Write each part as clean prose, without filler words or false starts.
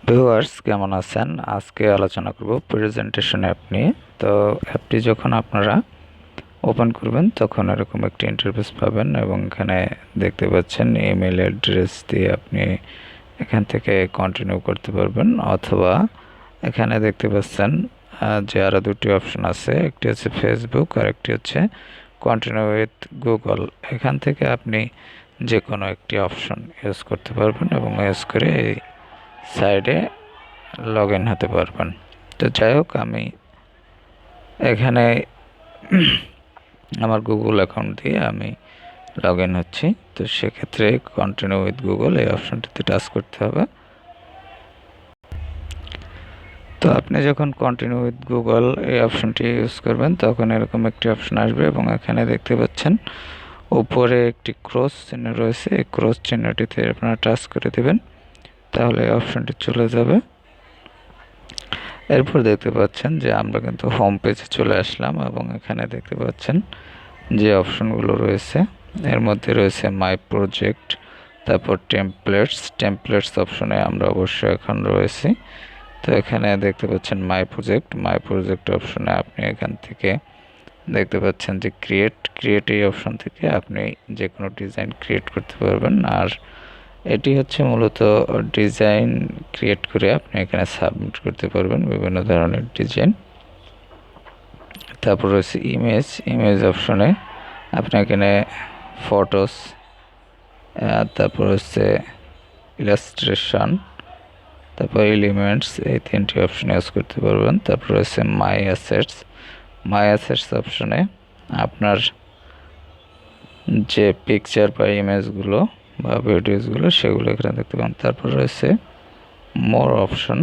Viewers কেমন আছেন? আজকে আলোচনা করব প্রেজেন্টেশন অ্যাপ নিয়ে। তো অ্যাপটি যখন আপনারা ওপেন করবেন তখন এরকম একটি ইন্টারফেস পাবেন এবং এখানে দেখতে পাচ্ছেন ইমেল অ্যাড্রেস দিয়ে আপনি এখান থেকে কন্টিনিউ করতে পারবেন, অথবা এখানে দেখতে পাচ্ছেন যে আরও দুটি অপশন আছে, একটি হচ্ছে ফেসবুক আর একটি হচ্ছে কন্টিনিউ উইথ গুগল। এখান থেকে আপনি যে কোনো একটি অপশন ইউজ করতে পারবেন এবং ইউজ করে এই সাইডে লগ ইন হতে পারবেন। তো যাই হোক, আমি এখানে আমার গুগল অ্যাকাউন্ট দিয়ে আমি লগ ইন হচ্ছি। তো সেক্ষেত্রে কন্টিনিউ উইথ গুগল এই অপশনটিতে টাচ করতে হবে। তো আপনি যখন কন্টিনিউ উইথ গুগল এই অপশনটি ইউজ করবেন তখন এরকম একটি অপশন আসবে এবং এখানে দেখতে পাচ্ছেন উপরে একটি ক্রস চিহ্ন রয়েছে। এই ক্রস চিহ্নটিতে আপনারা টাচ করে দেবেন, তাহলে এই অপশনটি চলে যাবে। এরপর দেখতে পাচ্ছেন যে আমরা কিন্তু হোম পেজে চলে আসলাম এবং এখানে দেখতে পাচ্ছেন যে অপশনগুলো রয়েছে এর মধ্যে রয়েছে মাই প্রজেক্ট, তারপর টেমপ্লেটস অপশনে আমরা অবশ্যই এখন রয়েছি। তো এখানে দেখতে পাচ্ছেন মাই প্রজেক্ট অপশনে আপনি এখান থেকে দেখতে পাচ্ছেন যে ক্রিয়েট এই অপশন থেকে আপনি যে কোনো ডিজাইন ক্রিয়েট করতে পারবেন। আর এটি হচ্ছে মূলত ডিজাইন ক্রিয়েট করে আপনি এখানে সাবমিট করতে পারবেন বিভিন্ন ধরনের ডিজাইন। তারপর রয়েছে ইমেজ অপশনে আপনি এখানে ফটোস, তারপর হচ্ছে ইলাস্ট্রেশন, তারপর এলিমেন্টস, এই তিনটি অপশন ইউজ করতে পারবেন। তারপর রয়েছে মাই অ্যাসেটস অপশনে আপনার যে পিকচার বা ইমেজগুলো বা ভিডিওসগুলো সেগুলো এখানে দেখতে পাবেন। তারপর রয়েছে মোর অপশন।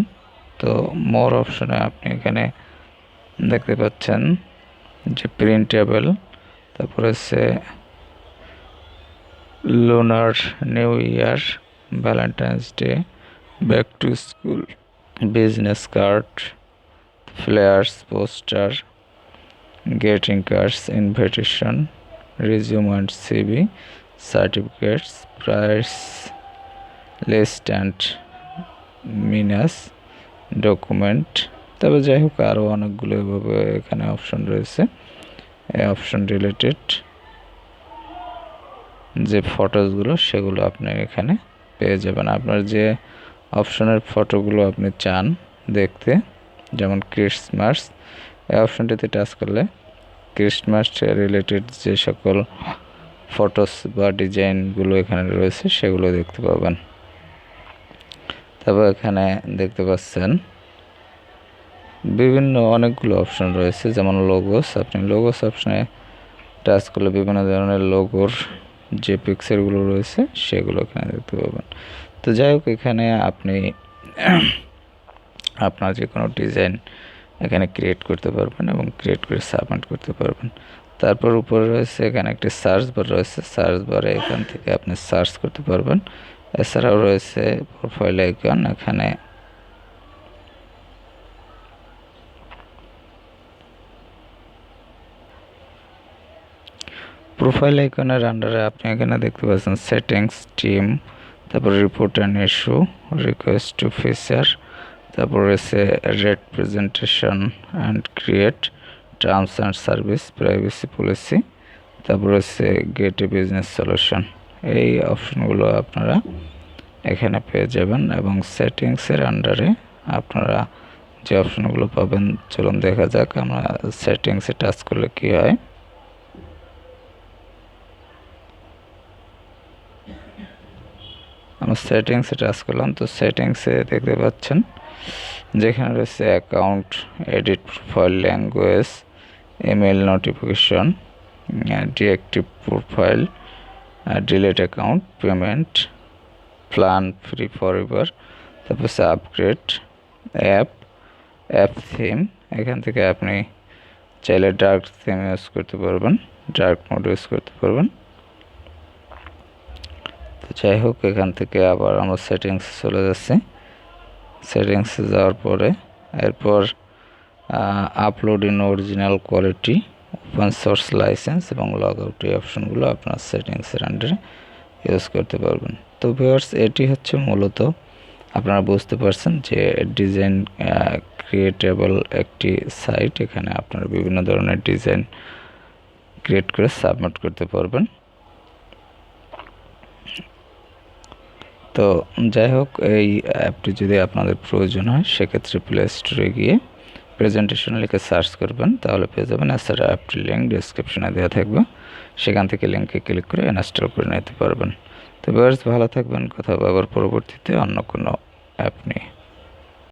তো মোর অপশনে আপনি এখানে দেখতে পাচ্ছেন যে প্রিন্টেবল, তারপর হচ্ছে lunar new year, valentine's day, back to school, business card, flyers, poster, greeting cards, invitation, resume and CV, certificates, price list and menus document. তবে যাই হোক আরও অনেকগুলো এভাবে এখানে অপশন রয়েছে। এই অপশন রিলেটেড যে ফটোসগুলো সেগুলো আপনি এখানে পেয়ে যাবেন। আপনার যে অপশনের ফটোগুলো আপনি চান দেখতে, যেমন ক্রিসমাস, এই অপশনটিতে টাচ করলে ক্রিসমাস রিলেটেড যে সকল ফটোস বা ডিজাইনগুলো এখানে রয়েছে সেগুলো দেখতে পাবেন। তারপর এখানে দেখতে পাচ্ছেন বিভিন্ন অনেকগুলো অপশন রয়েছে, যেমন লোগোস। আপনি লোগোস অপশনে টাচ করলে বিভিন্ন ধরনের লোগোর যে পিকচারগুলো রয়েছে সেগুলো এখানে দেখতে পাবেন। তো যাই হোক, এখানে আপনি আপনার যে কোনো ডিজাইন এখানে ক্রিয়েট করতে পারবেন এবং ক্রিয়েট করে সাবমিট করতে পারবেন। তারপর উপরে রয়েছে এখানে একটি সার্চ বার রয়েছে, সার্চ বারে এখান থেকে আপনি সার্চ করতে পারবেন। এছাড়াও রয়েছে প্রোফাইল আইকন। এখানে প্রোফাইল আইকনের আন্ডারে আপনি এখানে দেখতে পাচ্ছেন সেটিংস, টিম, তারপর report and issue, request to feature, তারপর রয়েছে red presentation and create, terms and service, privacy policy, তারপর রয়েছে গেট এ বিজনেস সলিউশন। এই অপশনগুলো আপনারা এখানে পেয়ে যাবেন এবং সেটিংসের আন্ডারে আপনারা যে অপশনগুলো পাবেন চলুন দেখা যাক আমরা সেটিংসে টাচ করলে কি হয়। আমরা সেটিংসে টাচ করলাম। তো সেটিংসে দেখতে পাচ্ছেন যেখানে রয়েছে account, edit profile, language, email notification, deactive profile, delete account, payment plan, free for ever, তারপর হচ্ছে আপগ্রেড, অ্যাপ থিম। এখান থেকে আপনি চাইলে ডার্ক থিম ইউজ করতে পারবেন, ডার্ক মোড ইউজ করতে পারবেন। তো যাই হোক, এখান থেকে আবার আমরা সেটিংসে চলে যাচ্ছি। সেটিংসে যাওয়ার পরে এরপর upload in original quality, open source licence এবং লগ আউট, এই অপশনগুলো আপনার সেটিংসের আন্ডারে ইউজ করতে পারবেন। তো ভিউয়ার্স, এটি হচ্ছে মূলত আপনারা বুঝতে পারছেন যে ডিজাইন ক্রিয়েটেবল একটি সাইট। এখানে আপনারা বিভিন্ন ধরনের ডিজাইন ক্রিয়েট করে সাবমিট করতে পারবেন। তো যাই হোক, এই অ্যাপটি যদি আপনাদের প্রয়োজন হয় সেক্ষেত্রে প্লে স্টোরে গিয়ে প্রেজেন্টেশন লিখে সার্চ করবেন, তাহলে পেয়ে যাবেন। এছাড়া অ্যাপটির লিঙ্ক ডিসক্রিপশনে দেওয়া থাকবে, সেখান থেকে লিঙ্কে ক্লিক করে ইনস্টল করে নিতে পারবেন। তো ভিউয়ার্স, ভালো থাকবেন। কথা হবে আবার পরবর্তীতে অন্য কোনো অ্যাপ নিয়ে।